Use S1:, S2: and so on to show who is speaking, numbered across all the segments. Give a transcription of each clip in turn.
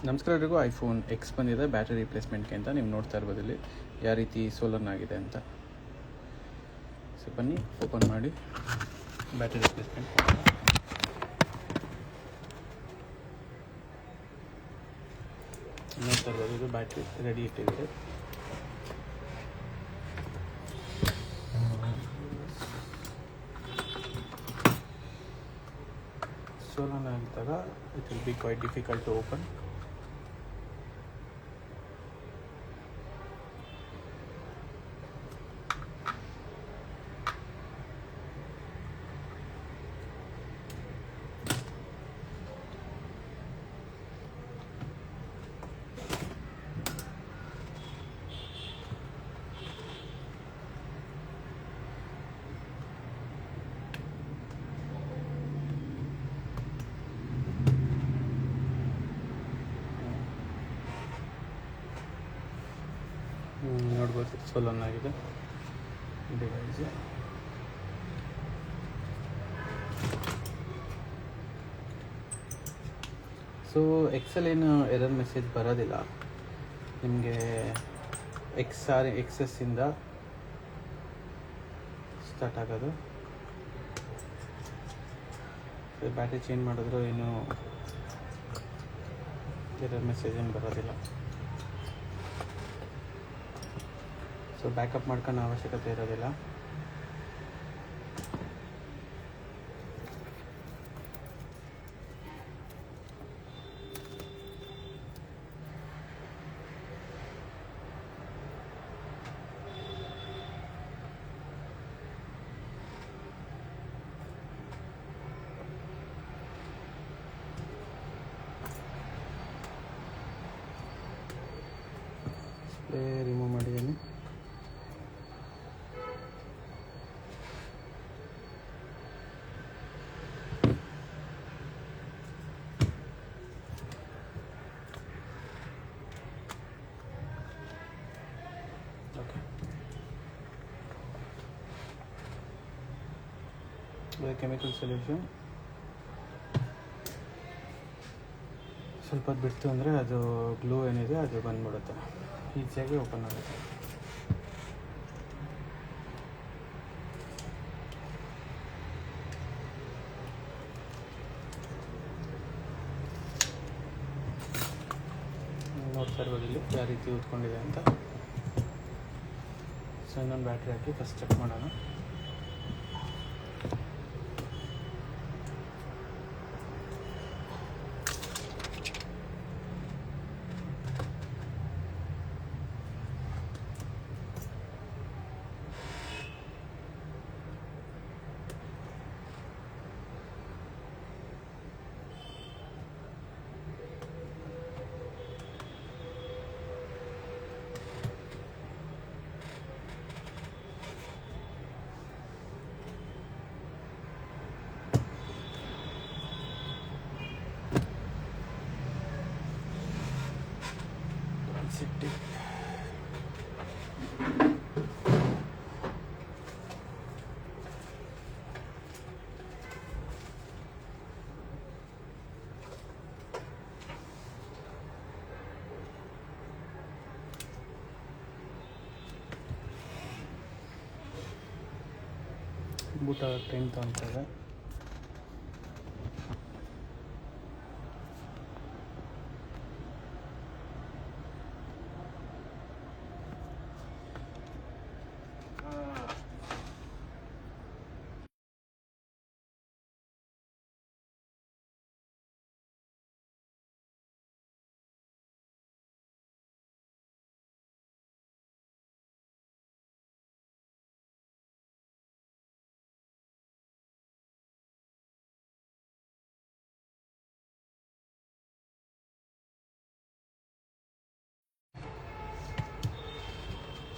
S1: ನಮಸ್ಕಾರ ಎಲ್ರಿಗೂ. IPhone X ಬಂದಿದೆ ಬ್ಯಾಟ್ರಿ ರಿಪ್ಲೇಸ್ಮೆಂಟ್ಗೆ ಅಂತ. ನೀವು ನೋಡ್ತಾ ಇರ್ಬೋದು ಇಲ್ಲಿ ಯಾವ ರೀತಿ ಸೋಲನ್ ಆಗಿದೆ ಅಂತ. ಸೊ ಬನ್ನಿ ಓಪನ್ ಮಾಡಿ ಬ್ಯಾಟ್ರಿ ರಿಪ್ಲೇಸ್ಮೆಂಟ್ ನೋಡ್ತಾ ಇರ್ಬೋದು. ಇದು ಬ್ಯಾಟ್ರಿ ರೆಡಿ ಇಟ್ಟಿದೆ. ಸೋಲನ್ ಆಗಿದ್ದಾಗ it will be quite difficult to open. ನೋಡ್ಬೋದು ಸೋಲನ್ ಆಗಿದೆ ಡಿವೈಸ್. ಸೊ ಎಕ್ಸೆಲ್ ಏನು ಎರರ್ ಮೆಸೇಜ್ ಬರೋದಿಲ್ಲ ನಿಮಗೆ. ಎಕ್ಸಸ್ಸಿಂದ ಸ್ಟಾರ್ಟ್ ಆಗೋದು. ಬ್ಯಾಟ್ರಿ ಚೇಂಜ್ ಮಾಡಿದ್ರು ಏನು ಎರರ್ ಮೆಸೇಜ್ ಏನು ಬರೋದಿಲ್ಲ. ಸೊ ಬ್ಯಾಕಪ್ ಮಾಡ್ಕೊಳ್ಳೋ ಅವಶ್ಯಕತೆ ಇರೋದಿಲ್ಲ. ಡಿಸ್ಪ್ಲೇ ರಿಮೂವ್ ಮಾಡಿದ್ದೀನಿ. ಕೆಮಿಕಲ್ ಸೊಲ್ಯೂಷನ್ ಸ್ವಲ್ಪ ಹೊತ್ತು ಬಿಡ್ತು ಅಂದರೆ ಅದು ಗ್ಲೂ ಏನಿದೆ ಅದು ಬಂದ್ಬಿಡುತ್ತೆ, ಈಸಿಯಾಗಿ ಓಪನ್ ಆಗುತ್ತೆ. ನೋಡ್ತಾ ಇರ್ಬೋದು ಇಲ್ಲಿ ಯಾವ ರೀತಿ ಉತ್ಕೊಂಡಿದೆ ಅಂತ. ಸೊ ಇನ್ನೊಂದು ಬ್ಯಾಟ್ರಿ ಹಾಕಿ ಫಸ್ಟ್ ಚೆಕ್ ಮಾಡೋಣ. ಸಿಟ್ಟಿ ಬೂಟ ಟೈಮ್ ತಗೊಳ್ತದೆ.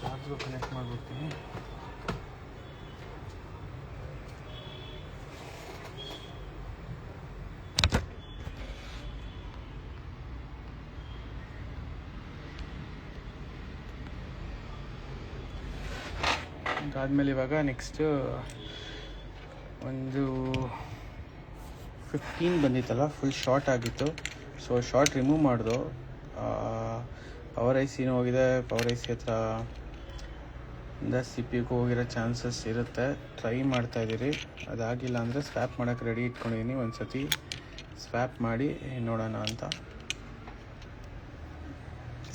S1: ಚಾರ್ಜ್ಗೂ ಕನೆಕ್ಟ್ ಮಾಡಿಬಿಡ್ತೀನಿ. ಅದಾದಮೇಲೆ ಇವಾಗ ನೆಕ್ಸ್ಟು ಒಂದು 15 ಬಂದಿತ್ತಲ್ಲ, ಫುಲ್ ಶಾರ್ಟ್ ಆಗಿತ್ತು. ಸೊ ಶಾರ್ಟ್ ರಿಮೂವ್ ಮಾಡ್ದು. ಪವರ್ ಐ ಸಿನೂ ಹೋಗಿದೆ, ಪವರ್ ಐ ಸಿ ಹತ್ರ ಇಂದ ಸಿ ಪಿ ಯುಗೂ ಹೋಗಿರೋ ಚಾನ್ಸಸ್ ಇರುತ್ತೆ. ಟ್ರೈ ಮಾಡ್ತಾಯಿದ್ದೀರಿ. ಅದಾಗಿಲ್ಲ ಅಂದರೆ ಸ್ವ್ಯಾಪ್ ಮಾಡೋಕ್ಕೆ ರೆಡಿ ಇಟ್ಕೊಂಡಿದ್ದೀನಿ. ಒಂದು ಸತಿ ಸ್ವ್ಯಾಪ್ ಮಾಡಿ ನೋಡೋಣ ಅಂತ.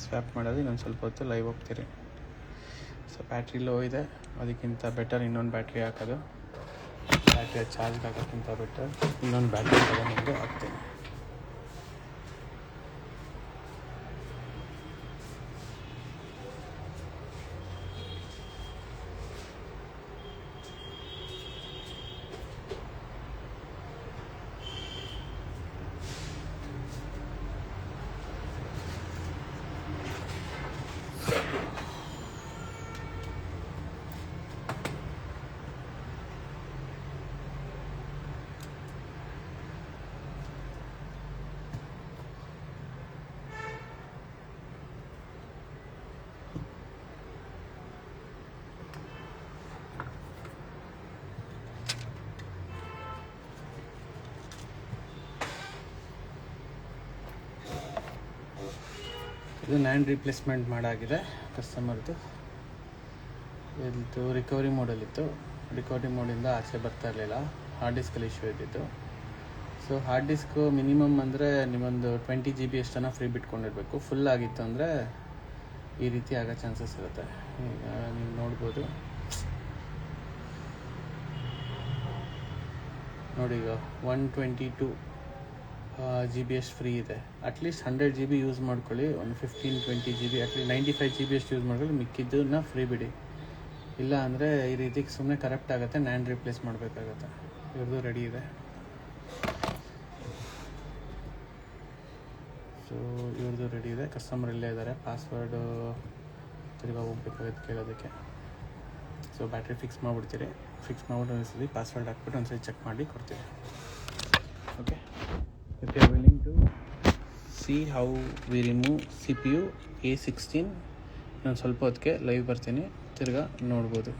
S1: ಸ್ವ್ಯಾಪ್ ಮಾಡೋದು ಇನ್ನೊಂದು ಸ್ವಲ್ಪ ಹೊತ್ತು ಲೈವ್ ಹೋಗ್ತೀರಿ. ಸೊ ಬ್ಯಾಟ್ರಿ ಲೋ ಇದೆ, ಅದಕ್ಕಿಂತ ಬೆಟರ್ ಇನ್ನೊಂದು ಬ್ಯಾಟ್ರಿ ಹಾಕೋದು. ಬ್ಯಾಟ್ರಿಯ ಚಾರ್ಜ್ಗೆ ಹಾಕೋಕ್ಕಿಂತ ಬೆಟರ್ ಇನ್ನೊಂದು ಬ್ಯಾಟ್ರಿ ತಗೊಂಡು ಹಾಕ್ತೀನಿ. ಇದು ಲ್ಯಾಂಡ್ ರೀಪ್ಲೇಸ್ಮೆಂಟ್ ಮಾಡಾಗಿದೆ ಕಸ್ಟಮರ್ದು. ಇದು ರಿಕವರಿ ಮೋಡಲ್ಲಿತ್ತು. ರಿಕವರಿ ಮೋಡಿಂದ ಆಚೆ ಬರ್ತಾ ಇರಲಿಲ್ಲ, ಹಾರ್ಡ್ ಡಿಸ್ಕಲ್ಲಿ ಇಶ್ಯೂ ಇದ್ದಿತ್ತು. ಸೊ ಹಾರ್ಡ್ ಡಿಸ್ಕು ಮಿನಿಮಮ್ ಅಂದರೆ ನೀವೊಂದು 20 GB ಅಷ್ಟನ್ನು ಫ್ರೀ ಬಿಟ್ಕೊಂಡಿರಬೇಕು. ಫುಲ್ ಆಗಿತ್ತು ಅಂದರೆ ಈ ರೀತಿ ಆಗೋ ಚಾನ್ಸಸ್ ಇರುತ್ತೆ. ಈಗ ನೀವು ನೋಡ್ಬೋದು ನೋಡಿ, ಈಗ 122 GB ಅಷ್ಟು ಫ್ರೀ ಇದೆ. ಅಟ್ಲೀಸ್ಟ್ 100 GB ಯೂಸ್ ಮಾಡ್ಕೊಳ್ಳಿ, ಒಂದು 15-20 GB ಅಟ್ಲೀಸ್ಟ್ 95 GB ಅಷ್ಟು ಯೂಸ್ ಮಾಡ್ಕೊಳ್ಳಿ, ಮಿಕ್ಕಿದ್ದನ್ನ ಫ್ರೀ ಬಿಡಿ. ಇಲ್ಲ ಅಂದರೆ ಈ ರೀತಿ ಸುಮ್ಮನೆ ಕರಪ್ಟ್ ಆಗುತ್ತೆ, ನ್ಯಾಂಡ್ ರಿಪ್ಲೇಸ್ ಮಾಡಬೇಕಾಗತ್ತೆ. ಇವ್ರದ್ದು ರೆಡಿ ಇದೆ. ಸೊ ಇವ್ರದ್ದು ರೆಡಿ ಇದೆ, ಕಸ್ಟಮರ್ ಇಲ್ಲೇ ಇದ್ದಾರೆ. ಪಾಸ್ವರ್ಡು ತಿರ್ಗಾ ಹೋಗ್ಬೇಕಾಗುತ್ತೆ ಕೇಳೋದಕ್ಕೆ. ಸೊ ಬ್ಯಾಟ್ರಿ ಫಿಕ್ಸ್ ಮಾಡಿಬಿಡ್ತೀರಿ. ಫಿಕ್ಸ್ ಮಾಡಿಬಿಟ್ಟು ಒಂದ್ಸತಿ ಪಾಸ್ವರ್ಡ್ ಹಾಕ್ಬಿಟ್ಟು ಒಂದ್ಸತಿ ಚೆಕ್ ಮಾಡಿ ಕೊಡ್ತೀವಿ. Okay, if you are willing to see how we remove CPU A16, ನಾನು ಸ್ವಲ್ಪ ಹೊತ್ತಿಗೆ ಲೈವ್ ಬರ್ತೀನಿ, ತಿರ್ಗಾ ನೋಡ್ಬೋದು.